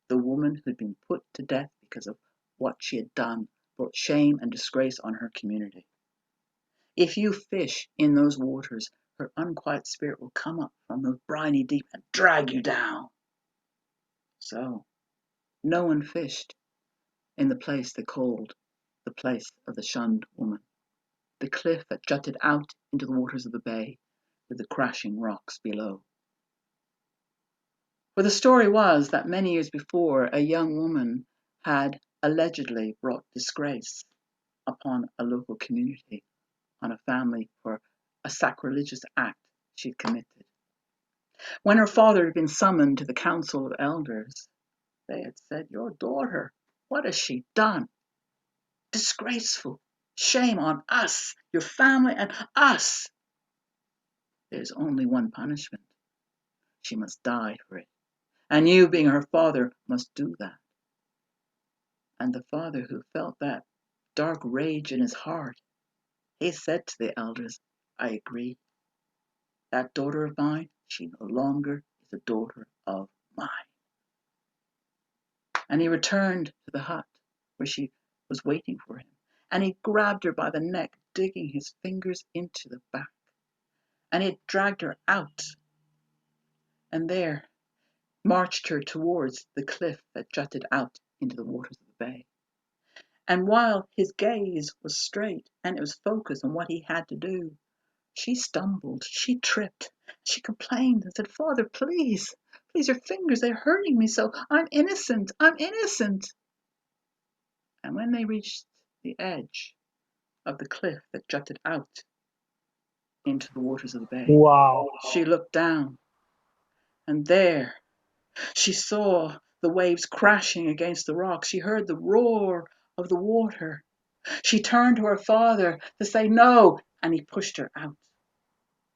the woman who'd been put to death because of what she had done, brought shame and disgrace on her community. If you fish in those waters, her unquiet spirit will come up from the briny deep and drag you down. So, no one fished, in the place they called the place of the shunned woman, the cliff that jutted out into the waters of the bay with the crashing rocks below. For the story was that many years before, a young woman had allegedly brought disgrace upon a local community, on a family, for a sacrilegious act she'd committed. When her father had been summoned to the council of elders, they had said, "Your daughter, what has she done? Disgraceful. Shame on us, your family, and us. There's only one punishment. She must die for it. And you, being her father, must do that." And the father, who felt that dark rage in his heart, he said to the elders, "I agree. That daughter of mine, she no longer is a daughter of mine." And he returned to the hut where she was waiting for him. And he grabbed her by the neck, digging his fingers into the back. And he dragged her out. And there marched her towards the cliff that jutted out into the waters of the bay. And while his gaze was straight and it was focused on what he had to do, she stumbled, she tripped, she complained and said, "Father, please, please, your fingers, they're hurting me so. I'm innocent, I'm innocent." And when they reached the edge of the cliff that jutted out into the waters of the bay, Wow. she looked down, and there she saw the waves crashing against the rocks. She heard the roar of the water. She turned to her father to say no, and he pushed her out.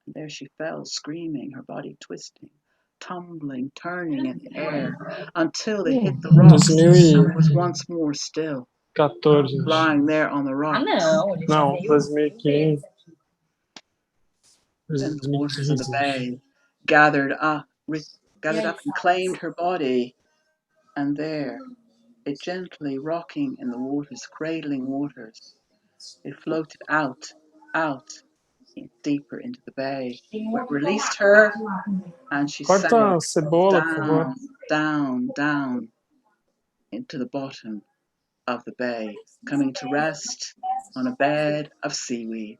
And there she fell, screaming, her body twisting, tumbling, turning in the air, until they hit the rocks and was once more still, 2014, gente. lying there on the rocks. Não, 2015. Then the waters of the bay gathered up and claimed her body, and there, it gently rocking in the waters, cradling waters, it floated out, deeper into the bay, where it released her, and she Corta sank a cebola, por favor. down into the bottom of the bay, coming to rest on a bed of seaweed.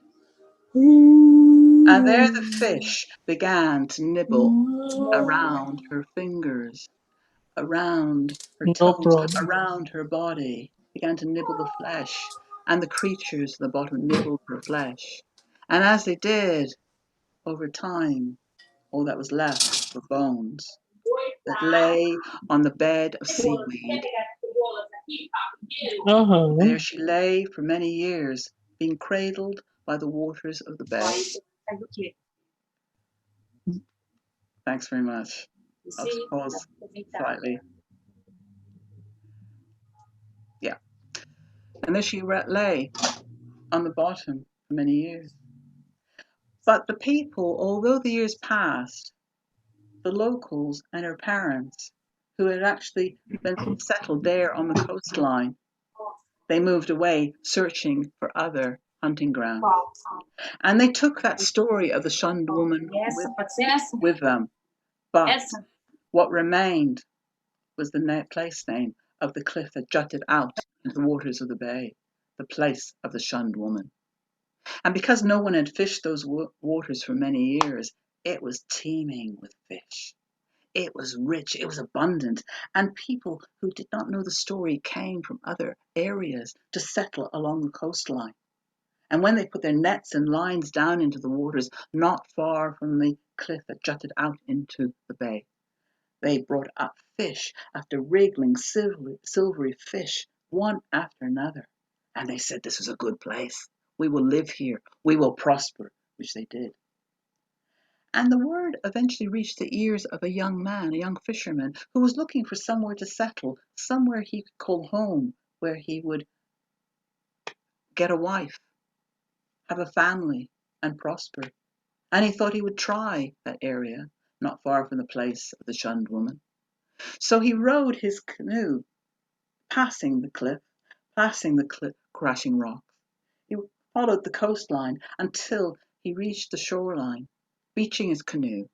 And there the fish began to nibble around her fingers, around her No toes, problem. around her body, began to nibble the flesh, and the creatures at the bottom nibbled her flesh. And as they did, over time, all that was left were bones that lay on the bed of seaweed. There she lay for many years, being cradled by the waters of the bay. Thanks very much. I'll pause slightly. Yeah. And there she lay on the bottom for many years. But the people, although the years passed, the locals and her parents, who had actually been settled there on the coastline, they moved away searching for other hunting grounds. And they took that story of the shunned woman with them. But what remained was the place name of the cliff that jutted out into the waters of the bay, the place of the shunned woman. And because no one had fished those waters for many years, it was teeming with fish. It was rich, it was abundant, and people who did not know the story came from other areas to settle along the coastline. And when they put their nets and lines down into the waters not far from the cliff that jutted out into the bay, they brought up fish after wriggling silvery fish, one after another. And they said, "This is a good place. We will live here. We will prosper," which they did. And the word eventually reached the ears of a young man, a young fisherman, who was looking for somewhere to settle, somewhere he could call home, where he would get a wife, have a family, and prosper. And he thought he would try that area, not far from the place of the shunned woman. So he rowed his canoe, passing the cliff, crashing rocks. He followed the coastline until he reached the shoreline, beaching his canoe,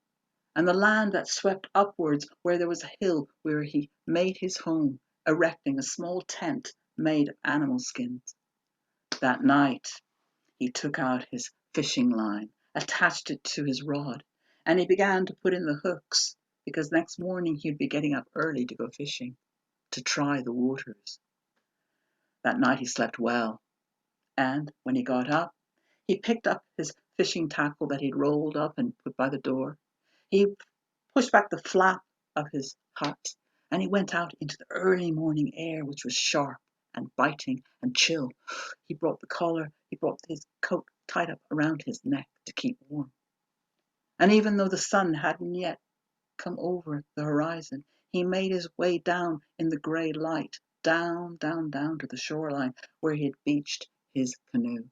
and the land that swept upwards where there was a hill where he made his home, erecting a small tent made of animal skins. That night, he took out his fishing line, attached it to his rod, and he began to put in the hooks, because next morning he'd be getting up early to go fishing, to try the waters. That night he slept well, and when he got up, he picked up his fishing tackle that he'd rolled up and put by the door. He pushed back the flap of his hut, and he went out into the early morning air, which was sharp and biting and chill. He brought his coat tied up around his neck to keep warm. And even though the sun hadn't yet come over the horizon, he made his way down in the grey light, down to the shoreline where he had beached his canoe.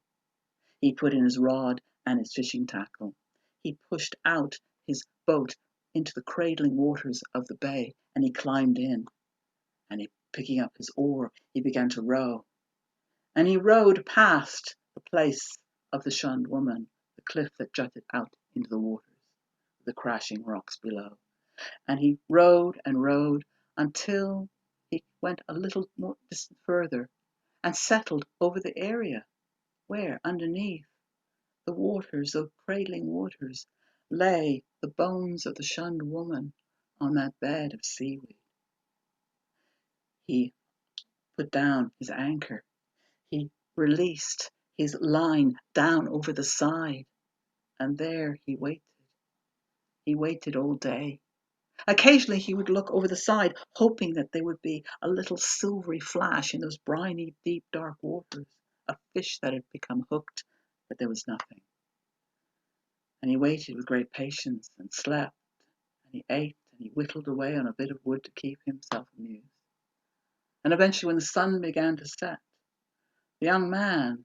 He put in his rod and his fishing tackle. He pushed out his boat into the cradling waters of the bay, and he climbed in. And picking up his oar, he began to row. And he rowed past the place of the shunned woman, the cliff that jutted out into the waters, the crashing rocks below. And he rowed and rowed until he went a little more distant further and settled over the area where, underneath the waters, the cradling waters, lay the bones of the shunned woman on that bed of seaweed. He put down his anchor. He released his line down over the side, and there he waited. He waited all day. Occasionally he would look over the side, hoping that there would be a little silvery flash in those briny, deep, dark waters, a fish that had become hooked, but there was nothing. And he waited with great patience and slept, and he ate, and he whittled away on a bit of wood to keep himself amused. And eventually, when the sun began to set, the young man,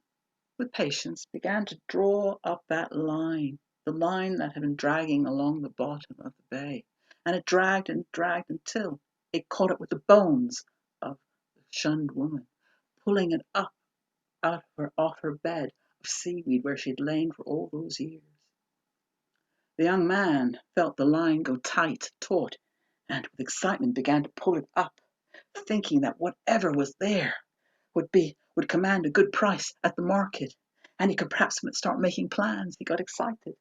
with patience, began to draw up that line, the line that had been dragging along the bottom of the bay. And it dragged and dragged until it caught up with the bones of the shunned woman, pulling it up off her bed of seaweed where she'd lain for all those years. The young man felt the line go tight, taut, and with excitement began to pull it up, thinking that whatever was there would command a good price at the market, and he could perhaps start making plans. He got excited.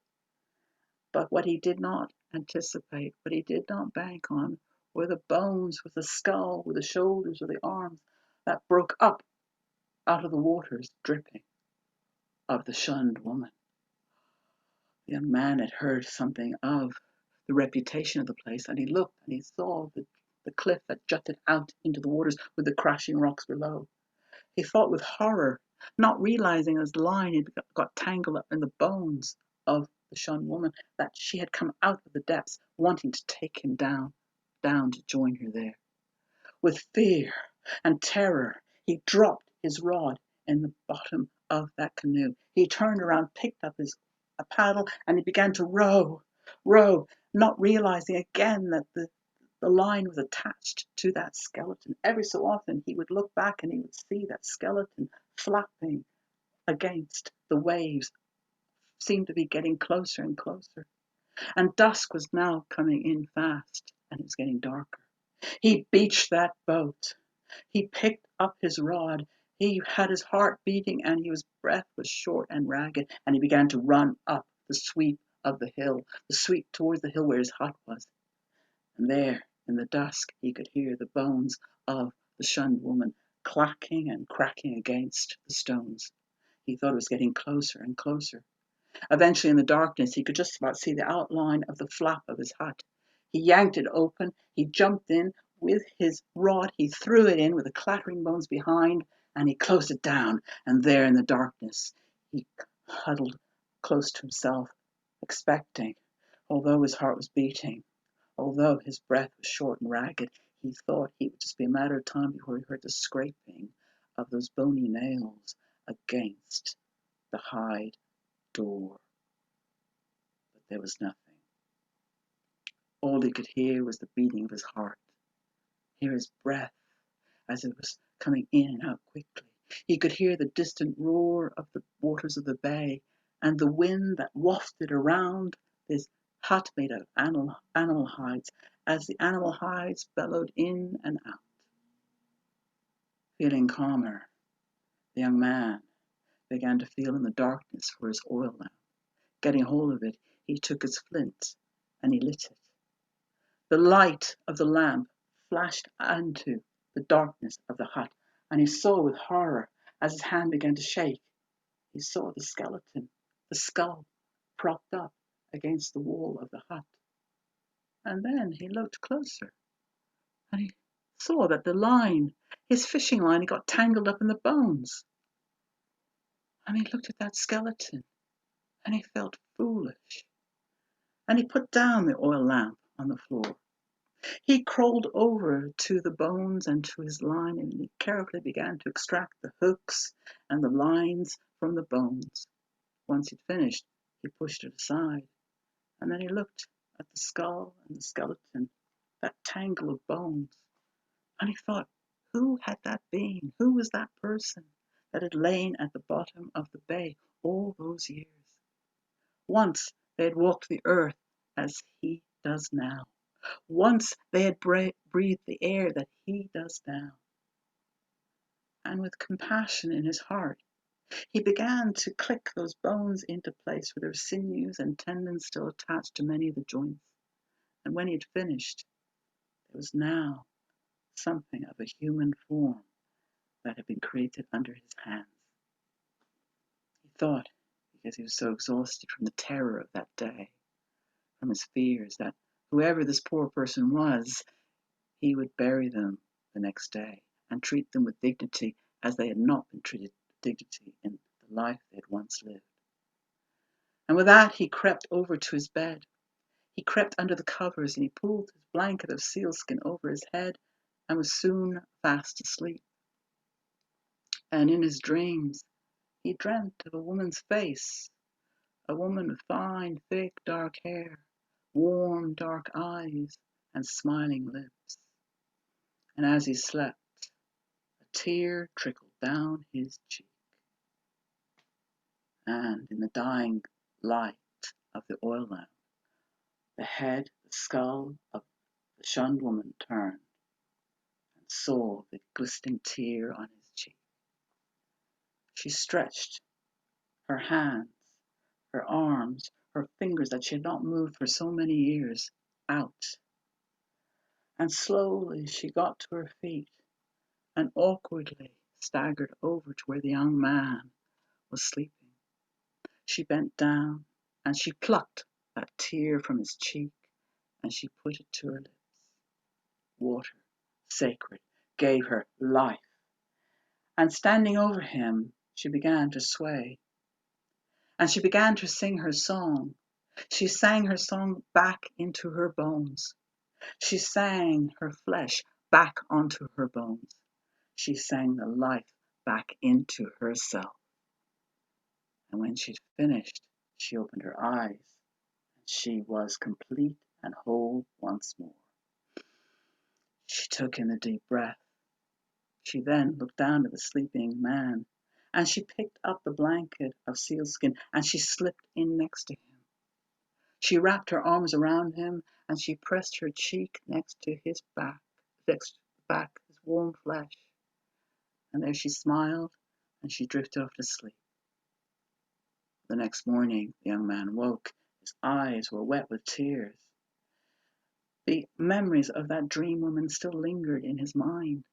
But what he did not anticipate, what he did not bank on, were the bones with the skull, with the shoulders, with the arms that broke up out of the waters, dripping, of the shunned woman. The young man had heard something of the reputation of the place, and he looked and he saw the cliff that jutted out into the waters with the crashing rocks below. He thought with horror, not realizing his line had got tangled up in the bones of the shunned woman, that she had come out of the depths wanting to take him down to join her there. With fear and terror, he dropped his rod in the bottom of that canoe. He turned around, picked up a paddle, and he began to row, not realizing again that the line was attached to that skeleton. Every so often he would look back and he would see that skeleton flapping against the waves, seemed to be getting closer and closer. And dusk was now coming in fast, and it was getting darker. He beached that boat. He picked up his rod. He had his heart beating, and his breath was short and ragged, and he began to run up the sweep of the hill, the sweep towards the hill where his hut was. And there, in the dusk, he could hear the bones of the shunned woman clacking and cracking against the stones. He thought it was getting closer and closer. Eventually, in the darkness, he could just about see the outline of the flap of his hut. He yanked it open. He jumped in with his rod. He threw it in with the clattering bones behind, and he closed it down. And there in the darkness, he huddled close to himself, expecting, although his heart was beating, although his breath was short and ragged, he thought it would just be a matter of time before he heard the scraping of those bony nails against the hide door. But there was nothing. All he could hear was the beating of his heart, hear his breath as it was coming in and out quickly. He could hear the distant roar of the waters of the bay and the wind that wafted around his hut made of animal hides as the animal hides bellowed in and out. Feeling calmer, the young man began to feel in the darkness for his oil lamp. Getting hold of it, he took his flint and he lit it. The light of the lamp flashed into the darkness of the hut, and he saw with horror, as his hand began to shake, he saw the skeleton, the skull, propped up against the wall of the hut. And then he looked closer, and he saw that the line, his fishing line, had got tangled up in the bones. And he looked at that skeleton, and he felt foolish. And he put down the oil lamp on the floor. He crawled over to the bones and to his line, and he carefully began to extract the hooks and the lines from the bones. Once he'd finished, he pushed it aside, and then he looked at the skull and the skeleton, that tangle of bones, and he thought, who had that been? Who was that person that had lain at the bottom of the bay all those years? Once they had walked the earth as he does now. Once they had breathed the air that he does now. And with compassion in his heart, he began to click those bones into place with their sinews and tendons still attached to many of the joints. And when he had finished, there was now something of a human form that had been created under his hands. He thought, because he was so exhausted from the terror of that day, from his fears, that whoever this poor person was, he would bury them the next day and treat them with dignity as they had not been treated with dignity in the life they had once lived. And with that, he crept over to his bed. He crept under the covers and he pulled his blanket of sealskin over his head and was soon fast asleep. And in his dreams, he dreamt of a woman's face, a woman with fine, thick, dark hair, warm, dark eyes, and smiling lips. And as he slept, a tear trickled down his cheek. And in the dying light of the oil lamp, the head, the skull of the shunned woman turned and saw the glistening tear on his cheek. She stretched her hands, her arms, her fingers that she had not moved for so many years out. And slowly she got to her feet and awkwardly staggered over to where the young man was sleeping. She bent down and she plucked that tear from his cheek and she put it to her lips. Water, sacred, gave her life. And standing over him, she began to sway. And she began to sing her song. She sang her song back into her bones. She sang her flesh back onto her bones. She sang the life back into herself. And when she'd finished, she opened her eyes, and she was complete and whole once more. She took in a deep breath. She then looked down at the sleeping man, and she picked up the blanket of sealskin, and she slipped in next to him. She wrapped her arms around him, and she pressed her cheek next to his back, his warm flesh. And there she smiled, and she drifted off to sleep. The next morning, the young man woke. His eyes were wet with tears. The memories of that dream woman still lingered in his mind.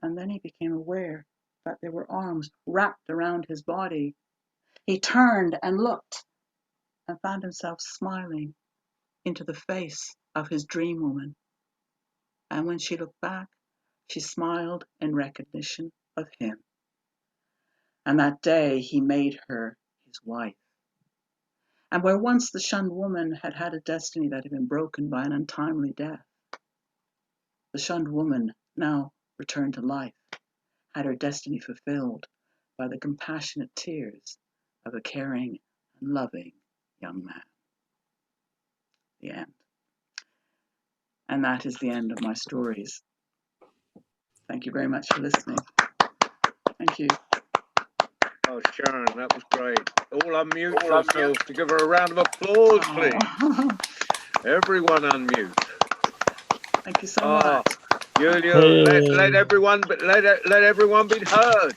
And then he became aware that there were arms wrapped around his body. He turned and looked and found himself smiling into the face of his dream woman. And when she looked back, she smiled in recognition of him. And that day he made her his wife. And where once the shunned woman had had a destiny that had been broken by an untimely death, the shunned woman now returned to life, had her destiny fulfilled by the compassionate tears of a caring and loving young man. The end. And that is the end of my stories. Thank you very much for listening. Thank you. Oh, Sharon, that was great. All unmute yourselves to give her a round of applause, please. Everyone unmute. Thank you so much. Julio, Hey. let everyone be heard.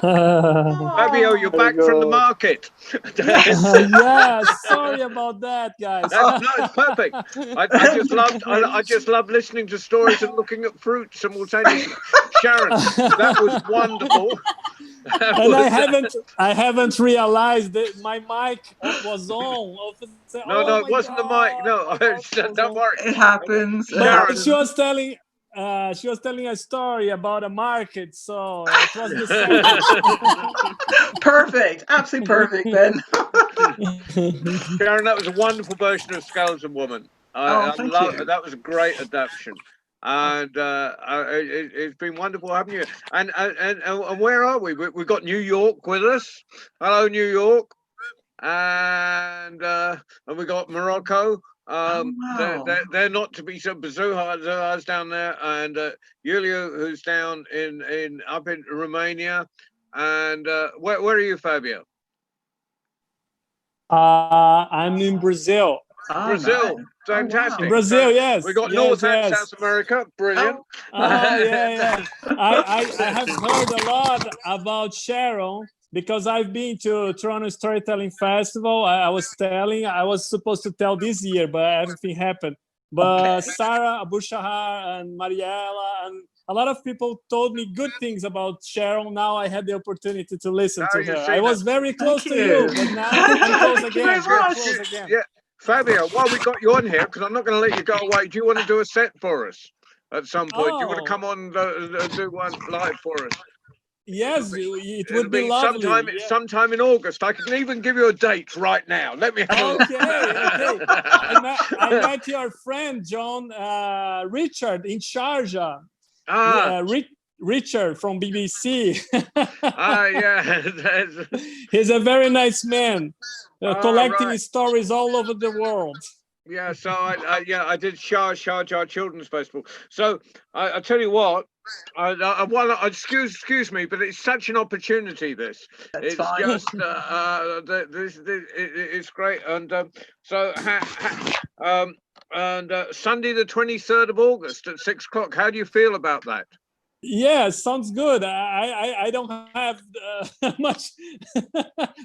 Fabio, you're back from the market. Yeah, sorry about that, guys. No, it's perfect. I just love listening to stories and looking at fruit simultaneously. Sharon, that was wonderful. And I haven't realized that my mic was on. No, Oh it my wasn't the mic. God, No, my mic was don't on. worry. It happens. It But happens. she was telling a story about a market, so it was the same. Perfect. Absolutely perfect then. Sharon, that was a wonderful version of Scales and Woman. Oh, thank you. That was a great adaptation, and it's been wonderful having you. And where are we? We've got New York with us. Hello, New York, and we got Morocco. Wow. They're not to be so Bazuha's down there, and Julio, who's down up in Romania, and where are you, Fabio? I'm in Brazil. Oh, Brazil, nice. fantastic. Oh, wow. Brazil, yes. We got yes, North and yes. South America, brilliant. Oh, yeah. I have heard a lot about Sharon because I've been to Toronto Storytelling Festival. I was supposed to tell this year, but everything happened. But Okay. Sarah, Abu Shahar, and Mariella, and a lot of people told me good things about Sharon. Now I had the opportunity to listen Now to you her. see I was that. very close Thank to you, you. but now I'm close Thank you very again. We're much. close again. Yeah, Fabio, while we got you on here, because I'm not going to let you go away, do you want to do a set for us at some point? Do you want to Oh, come on and do one live for us? yes, it It'll would be be lovely. Yeah. sometime in August. I can even give you a date right now. Let me have a look. Okay. I met your friend John Richard in Sharjah. Richard from BBC. Yeah. He's a very nice man, collecting right. stories all over the world. Yeah, so I did Sharjah Children's Festival. So I tell you what, excuse me, but it's such an opportunity. That's It's fine. just it's great, and Sunday the 23rd of August at 6 o'clock. How do you feel about that? Yeah, sounds good. I don't have much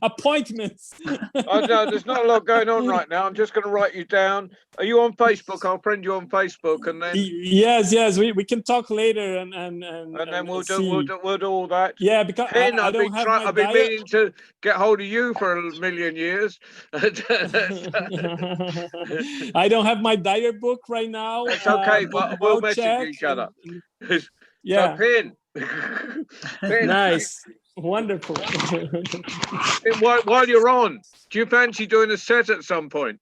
appointments. Oh no, there's not a lot going on right now. I'm just going to write you down. Are you on Facebook? I'll friend you on Facebook, and then yes, we can talk later and then we'll see. do all that. Yeah, because Finn, I don't have my I've been meaning to get hold of you for a million years. I don't have my diary book right now. It's okay, but we'll message each other. Yeah. So, Finn. Nice. Wonderful. While you're on, do you fancy doing a set at some point?